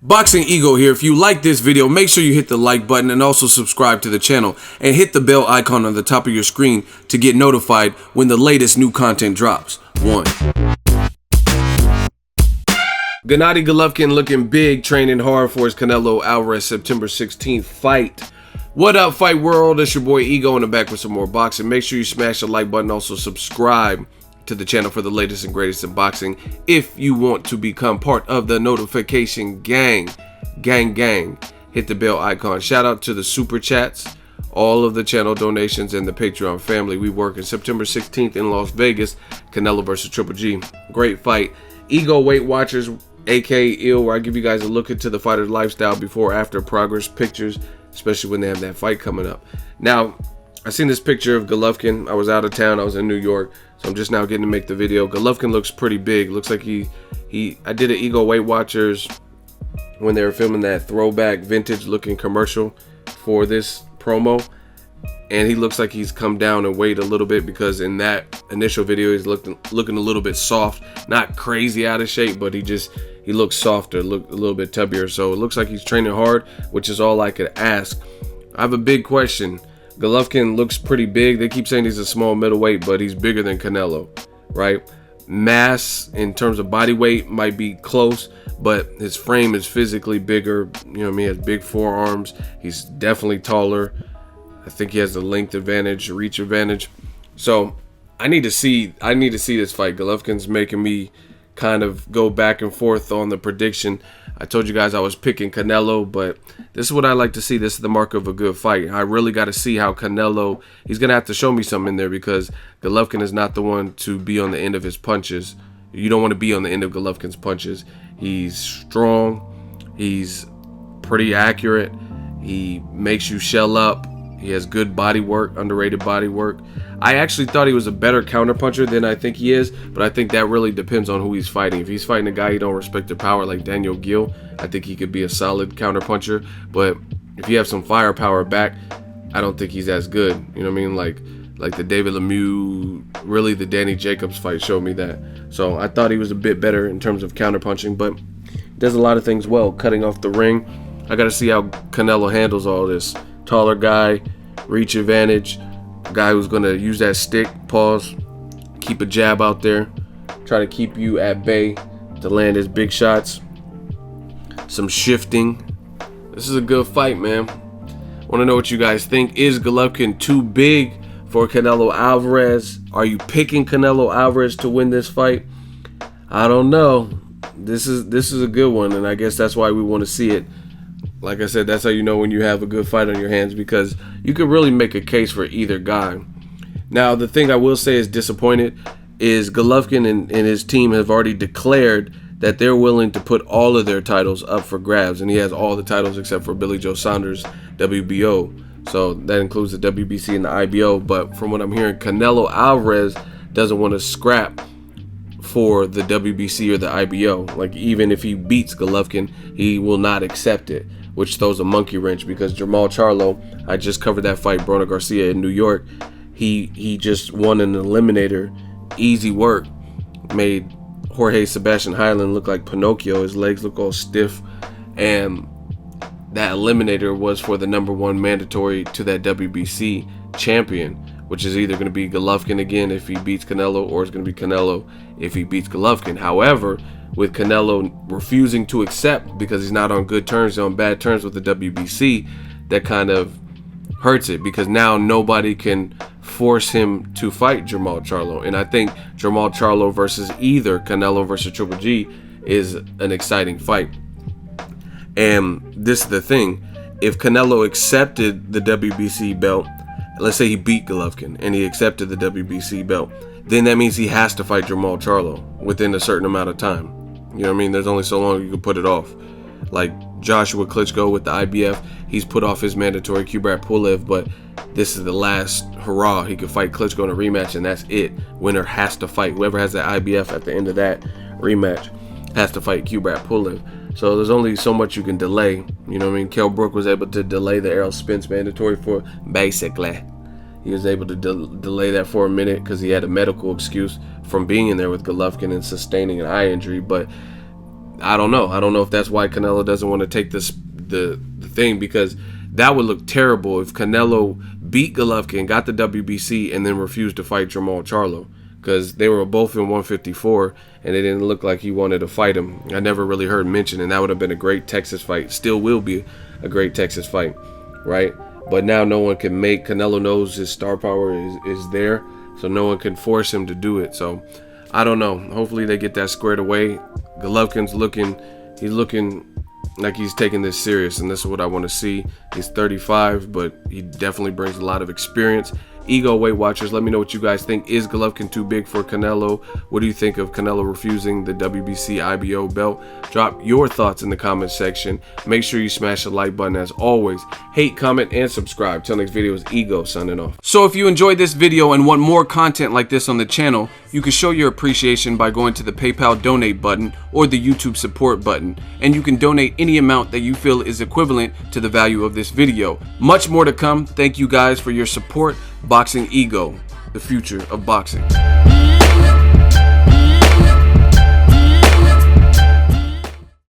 Boxingego here. If you like this video, make sure you hit the like button and also subscribe to the channel and hit the bell icon on the top of your screen to get notified when the latest new content drops. Gennady Golovkin looking big, training hard for his Canelo Alvarez September 16th fight. What up, fight world? It's your boy Ego in the back with some more boxing. Make sure you smash the like button. Also subscribe to the channel for the latest and greatest in boxing if you want to become part of the notification gang. Hit the bell icon. Shout out to the super chats, all of the channel donations, and the Patreon family. We work on September 16th in Las Vegas. Canelo versus Triple G. Great fight. Ego Weight Watchers, aka Ill, where I give you guys a look into the fighter's lifestyle before, after, progress pictures, especially when they have that fight coming up. Now, I seen this picture of Golovkin. I was out of town. I was in New York, so I'm just now getting to make the video. Golovkin looks pretty big. Looks like I did an Ego Weight Watchers when they were filming that throwback vintage looking commercial for this promo, and he looks like he's come down in weight a little bit, because in that initial video he's looking a little bit soft, not crazy out of shape, but he looks softer, look a little bit tubbier. So it looks like he's training hard, which is all I could ask. I have a big question. Golovkin looks pretty big. They keep saying he's a small middleweight, but he's bigger than Canelo, right? Mass in terms of body weight might be close, but his frame is physically bigger. You know what I mean? He has big forearms. He's definitely taller. I think he has the length advantage, reach advantage. So I need to see this fight. Golovkin's making me kind of go back and forth on the prediction. I told you guys I was picking Canelo, but this is what I like to see. This is the mark of a good fight. I really got to see how Canelo, he's going to have to show me something in there, because Golovkin is not the one to be on the end of his punches. You don't want to be on the end of Golovkin's punches. He's strong. He's pretty accurate. He makes you shell up. He has good body work, underrated body work. I actually thought he was a better counterpuncher than I think he is, but I think that really depends on who he's fighting. If he's fighting a guy he don't respect the power like Daniel Gill, I think he could be a solid counterpuncher. But if you have some firepower back, I don't think he's as good. You know what I mean? Like the David Lemieux, really the Danny Jacobs fight showed me that. So I thought he was a bit better in terms of counterpunching, but does a lot of things well, cutting off the ring. I got to see how Canelo handles all this. Taller guy, reach advantage, guy who's going to use that stick, pause, keep a jab out there, try to keep you at bay to land his big shots, some shifting. This is a good fight, man. Want to know what you guys think. Is Golovkin too big for Canelo Alvarez? Are you picking Canelo Alvarez to win this fight? I don't know. This is a good one, and I guess that's why we want to see it. Like I said, that's how you know when you have a good fight on your hands, because you could really make a case for either guy. Now, the thing I will say is disappointed is Golovkin and his team have already declared that they're willing to put all of their titles up for grabs, and he has all the titles except for Billy Joe Saunders' WBO. So that includes the WBC and the IBO. But from what I'm hearing, Canelo Alvarez doesn't want to scrap for the WBC or the IBO. Like, even if he beats Golovkin, he will not accept it, which throws a monkey wrench, because Jermall Charlo, I just covered that fight, Bruno Garcia in New York. He just won an eliminator, easy work, made Jorge Sebastian Highland look like Pinocchio. His legs look all stiff, and that eliminator was for the #1 mandatory to that WBC champion, which is either going to be Golovkin again if he beats Canelo, or it's going to be Canelo if he beats Golovkin. However, with Canelo refusing to accept because he's not on good terms, on bad terms with the WBC, that kind of hurts it, because now nobody can force him to fight Jermall Charlo. And I think Jermall Charlo versus either Canelo versus Triple G is an exciting fight. And this is the thing. If Canelo accepted the WBC belt, let's say he beat Golovkin and he accepted the WBC belt, then that means he has to fight Jermall Charlo within a certain amount of time. You know what I mean? There's only so long you can put it off. Like Joshua Klitschko with the IBF, he's put off his mandatory Kubrat Pulev, but this is the last hurrah. He could fight Klitschko in a rematch, and that's it. Winner has to fight. Whoever has that IBF at the end of that rematch has to fight Kubrat Pulev. So there's only so much you can delay. You know what I mean? Kell Brook was able to delay the Errol Spence mandatory for basically. He was able to delay that for a minute because he had a medical excuse from being in there with Golovkin and sustaining an eye injury. But I don't know. I don't know if that's why Canelo doesn't want to take the thing, because that would look terrible if Canelo beat Golovkin, got the WBC, and then refused to fight Jermall Charlo, because they were both in 154 and it didn't look like he wanted to fight him. I never really heard mention, and that would have been a great Texas fight. Still will be a great Texas fight, right? But now no one can make, Canelo knows his star power is there, so no one can force him to do it. So I don't know. Hopefully they get that squared away. Golovkin's looking like he's taking this serious, and this is what I want to see. He's 35, but he definitely brings a lot of experience. Ego Weight Watchers, let me know what you guys think. Is Golovkin too big for Canelo? What do you think of Canelo refusing the WBC IBO belt? Drop your thoughts in the comment section. Make sure you smash the like button as always. Hate, comment, and subscribe. Till next video is Ego signing off. So if you enjoyed this video and want more content like this on the channel, you can show your appreciation by going to the PayPal donate button or the YouTube support button, and you can donate any amount that you feel is equivalent to the value of this video. Much more to come. Thank you guys for your support. Boxingego, the future of boxing.